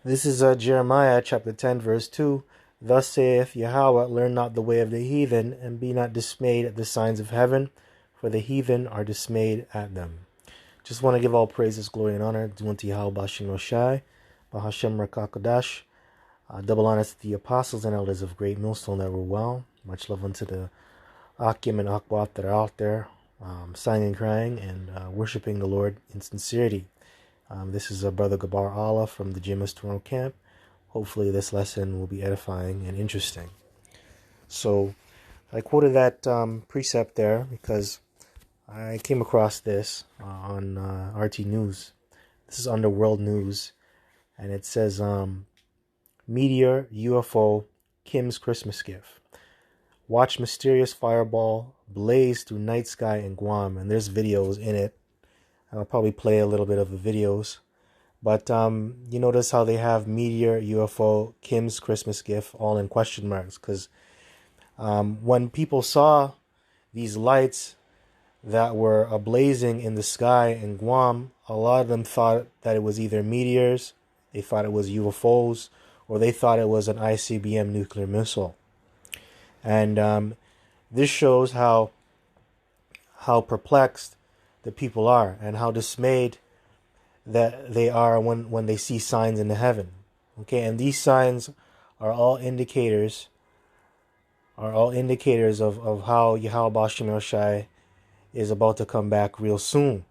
This is Jeremiah chapter 10 verse 2. Thus saith Yahweh, learn not the way of the heathen, and be not dismayed at the signs of heaven, for the heathen are dismayed at them. Just want to give all praises, glory, and honor to Yahawashi Noshai, Bahashem Rakakadash. Double honor to the apostles and elders of Great Millstone that were well. Much love unto the Akim and Akbat that are out there, sighing and crying and worshiping the Lord in sincerity. This is Brother Gabar Allah from the GMS Toronto camp. Hopefully this lesson will be edifying and interesting. So I quoted that precept there because I came across this on RT News. This is under World News, and it says Meteor, UFO, Kim's Christmas gift. Watch mysterious fireball blaze through night sky in Guam, and there's videos in it. I'll probably play a little bit of the videos. But you notice how they have Meteor, UFO, Kim's Christmas gift, all in question marks. Because when people saw these lights that were ablazing in the sky in Guam, a lot of them thought that it was either meteors, they thought it was UFOs, or they thought it was an ICBM nuclear missile. And this shows how perplexed the people are and how dismayed that they are when they see signs in the heaven. Okay, and these signs are all indicators of how Yahawashi Shai is about to come back real soon.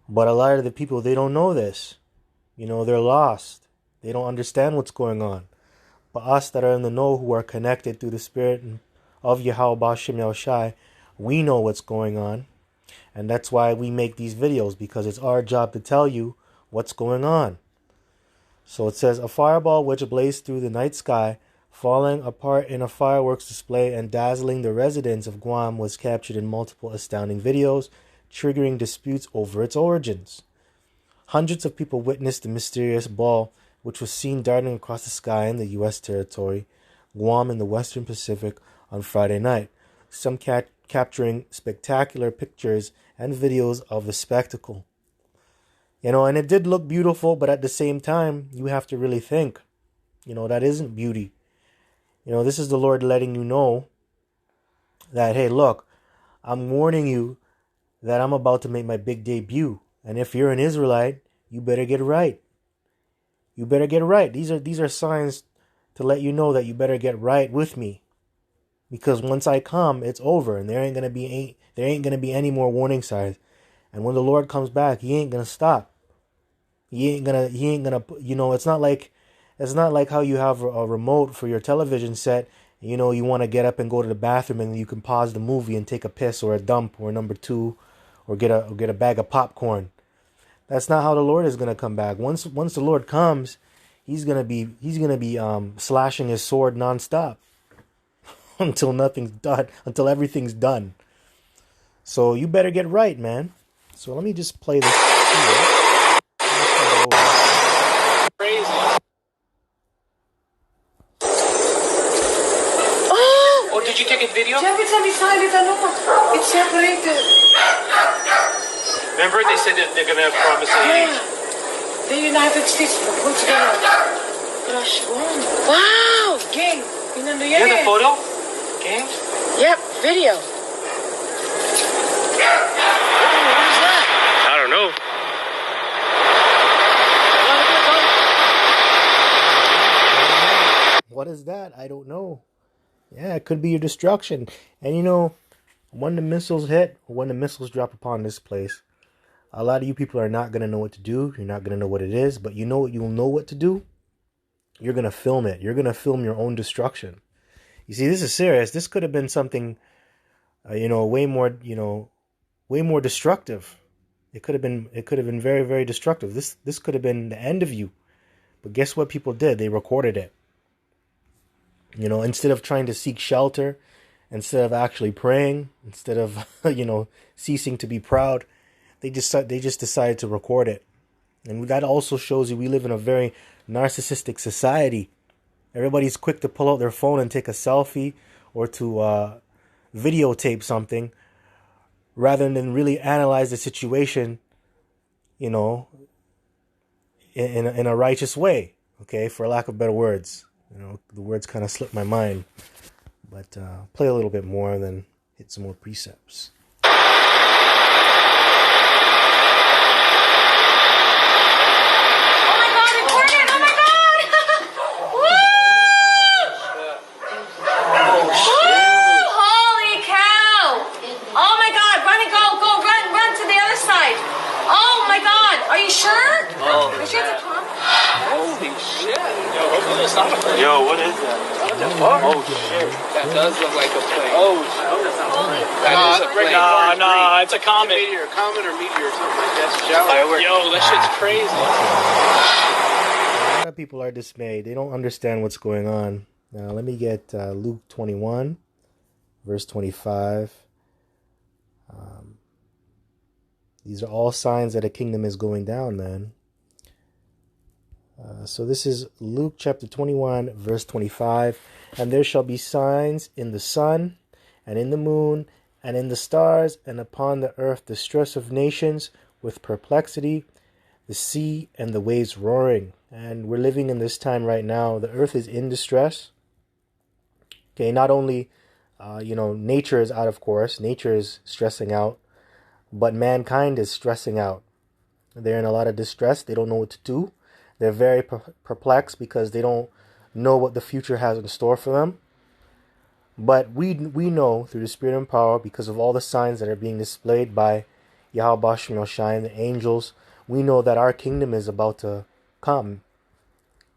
But a lot of the people, they don't know this. They're lost. They don't understand what's going on. But us that are in the know, who are connected through the spirit of Yahawashi Shai, we know what's going on. And that's why we make these videos, because it's our job to tell you what's going on. So it says, a fireball which blazed through the night sky, falling apart in a fireworks display and dazzling the residents of Guam, was captured in multiple astounding videos, triggering disputes over its origins. Hundreds of people witnessed the mysterious ball, which was seen darting across the sky in the U.S. territory, Guam in the Western Pacific, on Friday night. Some capturing spectacular pictures and videos of the spectacle. And it did look beautiful, but at the same time, you have to really think, that isn't beauty. This is the Lord letting you know that, hey, look, I'm warning you that I'm about to make my big debut. And if you're an Israelite, you better get right. You better get right. These are signs to let you know that you better get right with me. Because once I come, it's over, and there ain't gonna be any more warning signs. And when the Lord comes back, He ain't gonna stop. He ain't gonna. It's not like how you have a remote for your television set. You want to get up and go to the bathroom, and you can pause the movie and take a piss or a dump or number two, or get a bag of popcorn. That's not how the Lord is gonna come back. Once the Lord comes, He's gonna be slashing His sword nonstop. Until nothing's done, until everything's done. So you better get right, man. So let me just play this here. Crazy. Oh, did you take a video? It's separated. Remember they said that they're gonna promise aid? The United States put together. Crush one. Wow, gang. You have the photo? Gang? Yep, video. What is that? I don't know. What is that? I don't know. Yeah, it could be your destruction. And when the missiles hit, or when the missiles drop upon this place, a lot of you people are not going to know what to do. You're not going to know what it is, but you'll know what to do. You're going to film it. You're going to film your own destruction. You see, this is serious. This could have been something, way more destructive. It could have been very, very destructive. This could have been the end of you. But guess what people did? They recorded it. Instead of trying to seek shelter, instead of actually praying, instead of, ceasing to be proud, they just decided to record it. And that also shows you we live in a very narcissistic society. Everybody's quick to pull out their phone and take a selfie or to videotape something rather than really analyze the situation, in a righteous way. Okay, for lack of better words. The words kind of slipped my mind. But play a little bit more, then hit some more precepts. Yo, what is that? What the fuck? Oh shit. That does look like a plane. Oh, that is a plane. Nah, it's a comet. A comet or meteor or something like that. Firework. Yo, that shit's crazy. A lot of people are dismayed. They don't understand what's going on. Now, let me get Luke 21, verse 25. These are all signs that a kingdom is going down, man. So this is Luke chapter 21, verse 25. And there shall be signs in the sun, and in the moon, and in the stars, and upon the earth distress of nations with perplexity, the sea and the waves roaring. And we're living in this time right now. The earth is in distress. Okay, not only, nature is out of course. Nature is stressing out. But mankind is stressing out. They're in a lot of distress. They don't know what to do. They're very perplexed because they don't know what the future has in store for them. But we know through the Spirit and power, because of all the signs that are being displayed by Yahawashi and the angels, we know that our kingdom is about to come.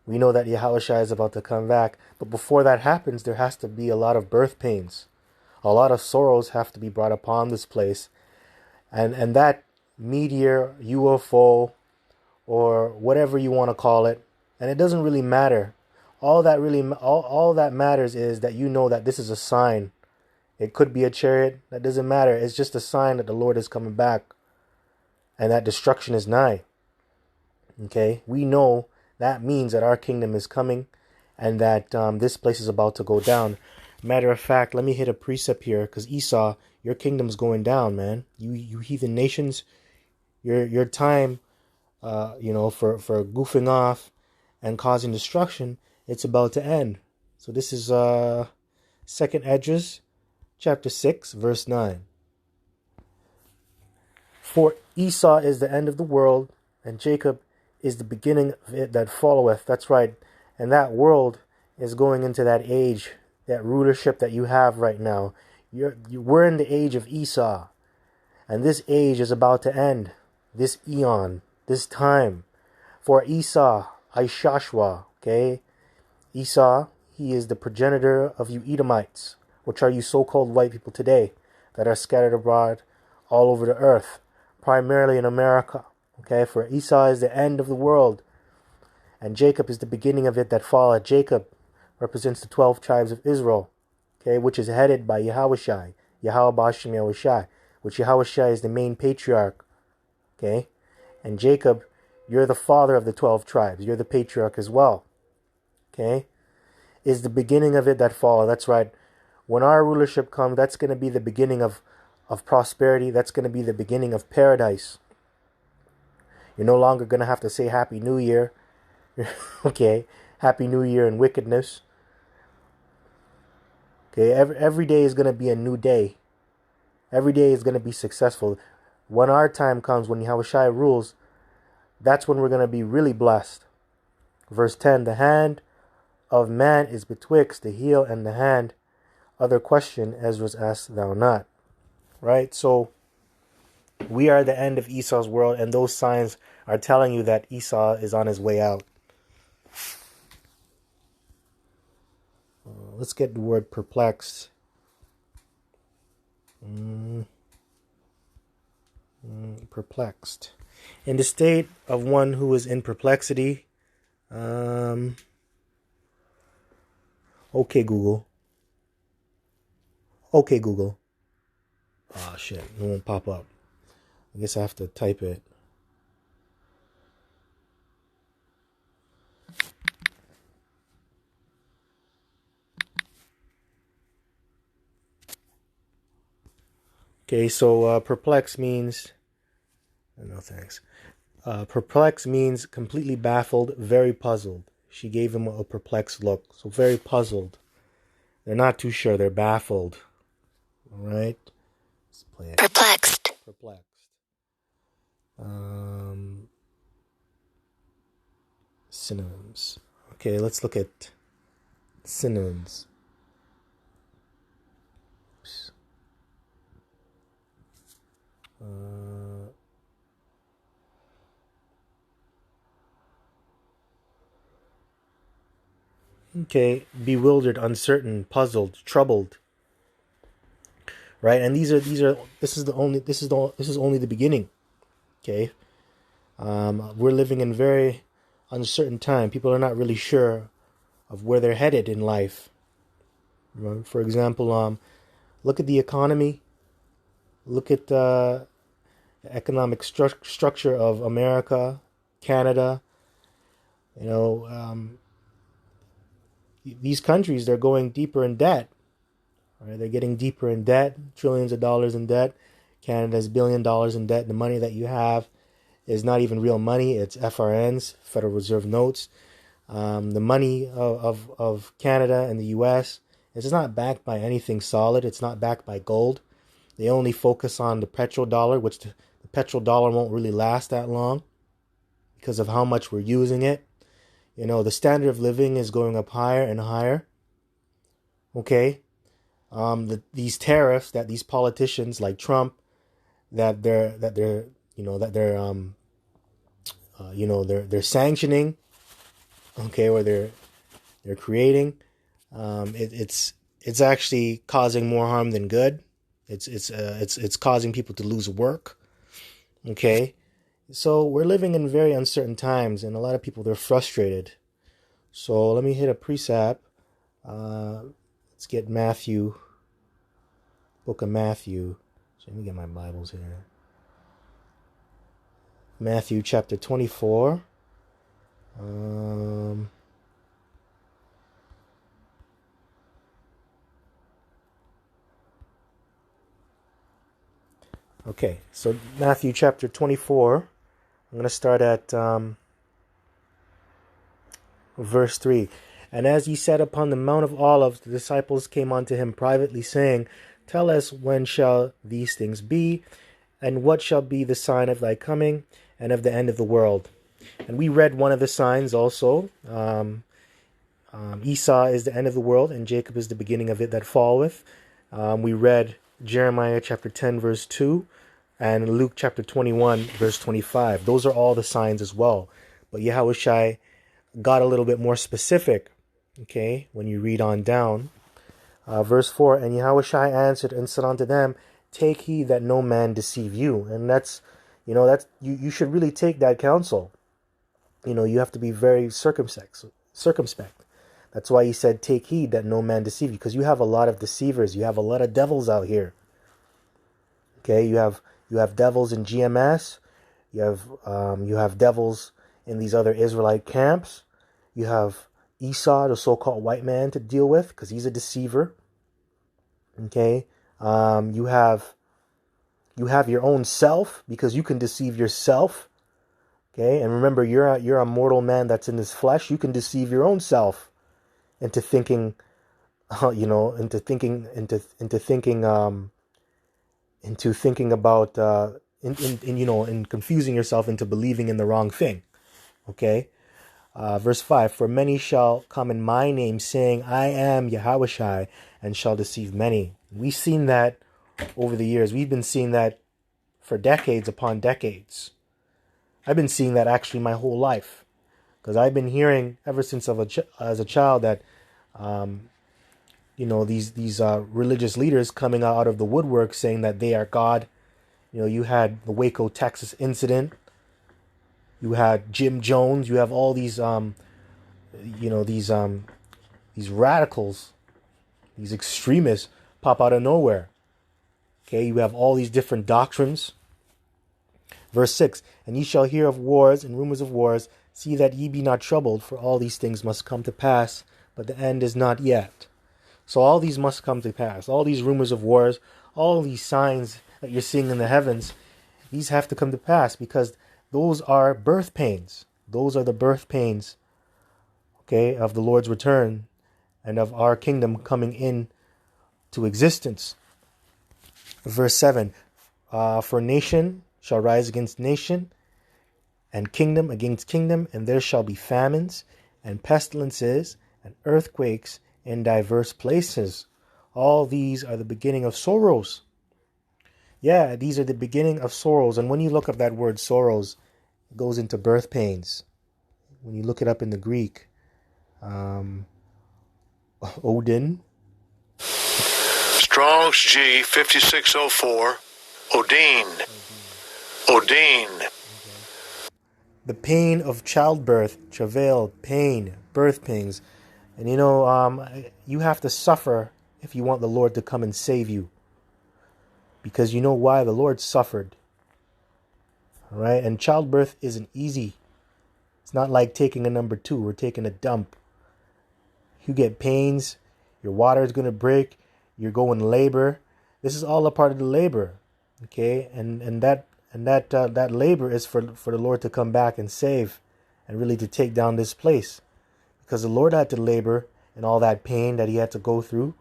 We know that Yahawashi is about to come back. But before that happens, there has to be a lot of birth pains. A lot of sorrows have to be brought upon this place. And that meteor, UFO, or whatever you want to call it, and it doesn't really matter. All that matters is that you know that this is a sign. It could be a chariot. That doesn't matter. It's just a sign that the Lord is coming back, and that destruction is nigh. Okay, we know that means that our kingdom is coming, and that this place is about to go down. Matter of fact, let me hit a precept here, because Esau, your kingdom's going down, man. You heathen nations, your time, for goofing off and causing destruction, it's about to end. So this is 2nd Esdras, chapter 6, verse 9. For Esau is the end of the world, and Jacob is the beginning of it that followeth. That's right. And that world is going into that age, that rulership that you have right now. We're in the age of Esau, and this age is about to end. This eon, this time. For Esau, Ishashwa, okay? Esau, he is the progenitor of you Edomites, which are you so-called white people today that are scattered abroad all over the earth, primarily in America, okay? For Esau is the end of the world, and Jacob is the beginning of it that followed. Jacob represents the 12 tribes of Israel, okay, which is headed by Yahawashi, which Yahawashi is the main patriarch, okay? And Jacob, you're the father of the 12 tribes. You're the patriarch as well, okay? Is the beginning of it that follow. That's right. When our rulership comes, that's going to be the beginning of prosperity. That's going to be the beginning of paradise. You're no longer going to have to say Happy New Year, okay? Happy New Year and wickedness. Okay, every day is going to be a new day. Every day is going to be successful. When our time comes, when Yahawashi rules, that's when we're going to be really blessed. Verse 10, the hand of man is betwixt the heel and the hand. Other question, Esdras asked thou not. Right? So, we are the end of Esau's world, and those signs are telling you that Esau is on his way out. Let's get the word perplexed. Perplexed. In the state of one who is in perplexity. Okay, Google. Okay, Google. Oh, shit. It won't pop up. I guess I have to type it. Okay, so perplex means... No thanks. Perplexed means completely baffled, very puzzled. She gave him a perplexed look. So very puzzled. They're not too sure. They're baffled. All right. Let's play it. Perplexed. Perplexed. Synonyms. Okay, let's look at synonyms. Okay, bewildered, uncertain, puzzled, troubled. Right, and this is only the beginning. Okay, we're living in very uncertain time. People are not really sure of where they're headed in life. For example, look at the economy. Look at the economic structure of America, Canada. These countries, they're going deeper in debt. Right? They're getting deeper in debt, trillions of dollars in debt. Canada's $1 billion in debt. The money that you have is not even real money. It's FRNs, Federal Reserve notes. The money of Canada and the U.S. is not backed by anything solid. It's not backed by gold. They only focus on the petrodollar, which the petrodollar won't really last that long because of how much we're using it. The standard of living is going up higher and higher. Okay, these tariffs that these politicians like Trump, they're sanctioning, okay, or they're creating. It's actually causing more harm than good. It's causing people to lose work. Okay. So we're living in very uncertain times, and a lot of people, they're frustrated. So let me hit a precept. Let's get Matthew, book of Matthew. So let me get my Bibles here. Matthew chapter 24. Okay, so Matthew chapter 24. I'm going to start at verse 3. And as he sat upon the Mount of Olives, the disciples came unto him privately, saying, Tell us, when shall these things be? And what shall be the sign of thy coming and of the end of the world? And we read one of the signs also. Esau is the end of the world, and Jacob is the beginning of it that falleth. We read Jeremiah chapter 10, verse 2. And Luke chapter 21, verse 25. Those are all the signs as well. But Yahawashi got a little bit more specific, okay, when you read on down. Verse 4, And Yahawashi answered and said unto them, Take heed that no man deceive you. And that's you should really take that counsel. You have to be very circumspect. That's why he said, Take heed that no man deceive you. Because you have a lot of deceivers. You have a lot of devils out here. Okay, you have devils in GMS. You have devils in these other Israelite camps. You have Esau, the so-called white man, to deal with because he's a deceiver. Okay, you have your own self because you can deceive yourself. Okay, and remember, you're a mortal man that's in this flesh. You can deceive your own self into thinking, into thinking about, in confusing yourself into believing in the wrong thing. Okay. Verse 5, For many shall come in my name, saying, I am Yahawashi, and shall deceive many. We've seen that over the years. We've been seeing that for decades upon decades. I've been seeing that actually my whole life. Because I've been hearing ever since as a child that, these religious leaders coming out of the woodwork saying that they are God. You had the Waco, Texas incident. You had Jim Jones. You have all these, these radicals, these extremists pop out of nowhere. Okay, you have all these different doctrines. Verse 6, And ye shall hear of wars and rumors of wars. See that ye be not troubled, for all these things must come to pass, but the end is not yet. So all these must come to pass. All these rumors of wars, all these signs that you're seeing in the heavens, these have to come to pass because those are birth pains. Those are the birth pains, okay, of the Lord's return and of our kingdom coming in to existence. Verse 7, for nation shall rise against nation, and kingdom against kingdom, and there shall be famines and pestilences and earthquakes in diverse places. All these are the beginning of sorrows. Yeah, these are the beginning of sorrows. And when you look up that word sorrows, it goes into birth pains. When you look it up in the Greek, Odin. Strong's G 5604, Odin. Odin. The pain of childbirth, travail, pain, birth pains. And you know, you have to suffer if you want the Lord to come and save you. Because you know why? The Lord suffered. All right? And childbirth isn't easy. It's not like taking a number 2 or taking a dump. You get pains. Your water is going to break. You're going labor. This is all a part of the labor. Okay? And that labor is for the Lord to come back and save and really to take down this place. Because the Lord had to labor and all that pain that he had to go through.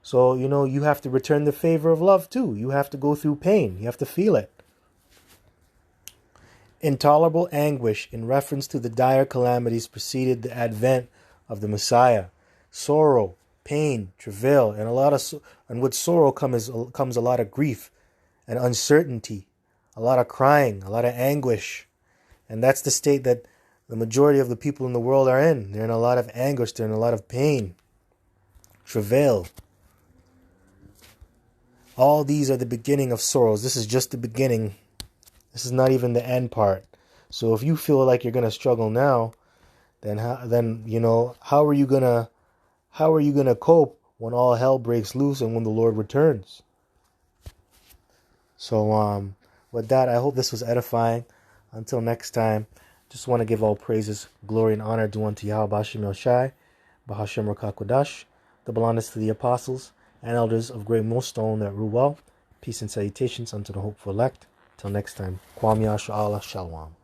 So, you know, you have to return the favor of love too. You have to go through pain. You have to feel it. Intolerable anguish in reference to the dire calamities preceded the advent of the Messiah. Sorrow, pain, travail, and with sorrow comes a lot of grief and uncertainty, a lot of crying, a lot of anguish. And that's the state that the majority of the people in the world are in. They're in a lot of anguish. They're in a lot of pain, travail. All these are the beginning of sorrows. This is just the beginning. This is not even the end part. So if you feel like you're gonna struggle now, then you know, how are you gonna cope when all hell breaks loose and when the Lord returns? So with that, I hope this was edifying. Until next time, just want to give all praises, glory, and honor due unto Yahawashi Melshai, Bahashem Rakakwadash, the belongest to the apostles and elders of Great Millstone that rule well. Peace and salutations unto the hopeful elect. Till next time, Kwam Yasha Allah Shalom.